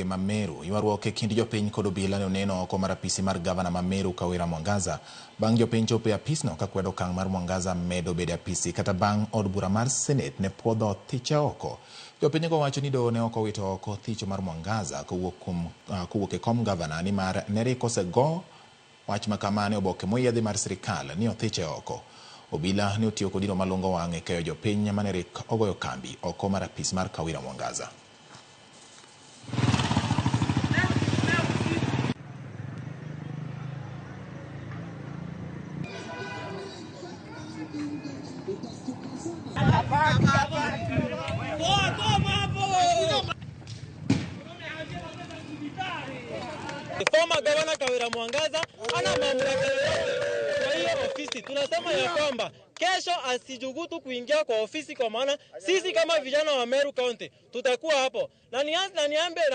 Mameru ywaruok e kind jopiny kod obila ne oneno oko mar apisi mar gavana Mameru Kawira Mwangaza bang' jopiny chopo e apisno ka kwedo okang' mar Mwangaza medo bedo apisi kata bang' od bura mar Senate ne puodho thiche oko. Jopiny go wacho ni doho ne ok owito oko thicho mar Mwangaza kowuok e kom gavana nimar ne osego wach makamane oboke moyiedhi mar sirikal ni othiche oko. Obila ne otiyo kod iro malungo wang' e keyo jopiny mane ogoyo kambi oko mar apis mar Kawira Mwangaza. Former Governor Kawira Mwangaza ana mamlaka kwa hiyo ofisi. Tunasema ya kwamba kesho asijugutu kuingia kwa ofisi, kwa maana sisi kama vijana wa Meru County tutakuwa hapo. Na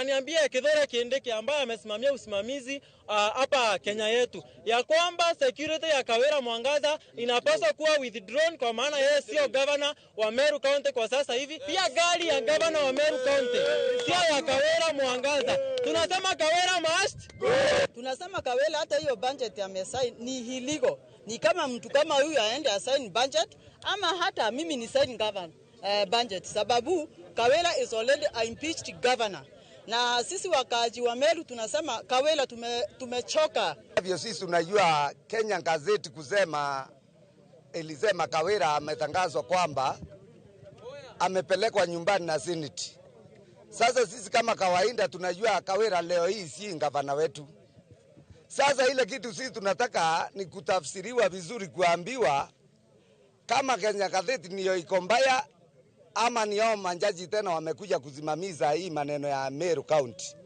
niambie Kithure Kindiki ambaye amesimamia usimamizi hapa Kenya yetu ya kwamba security ya Kawira Mwangaza inapaswa kuwa withdrawn, kwa maana yeye sio governor wa Meru County kwa sasa hivi. Pia gari ya governor wa Meru County sio ya Kawira Mwangaza. Tunasema Kawira must go. Tunasema Kawira hata hiyo budget amesign ni illegal. Ni kama mtu kama huyu aende assign budget ama hata mimi ni sign governor budget, sababu Kawira is already an impeached governor. Na sisi wakaaji wa Meru tunasema Kawira tumechoka. Hivyo sisi tunajua Kenya gazeti ilisema Kawira ametangazwa kwamba amepelekwa nyumbani na Senate. Sasa sisi kama kawaida tunajua Kawira leo hii si gavana wetu. Sasa ile kitu sisi tunataka ni kutafsiriwa vizuri, kuambiwa kama Kenya gazeti niyo iko mbaya ama ni hao manjaji tena wamekuja kusimamiza hii maneno ya Meru County.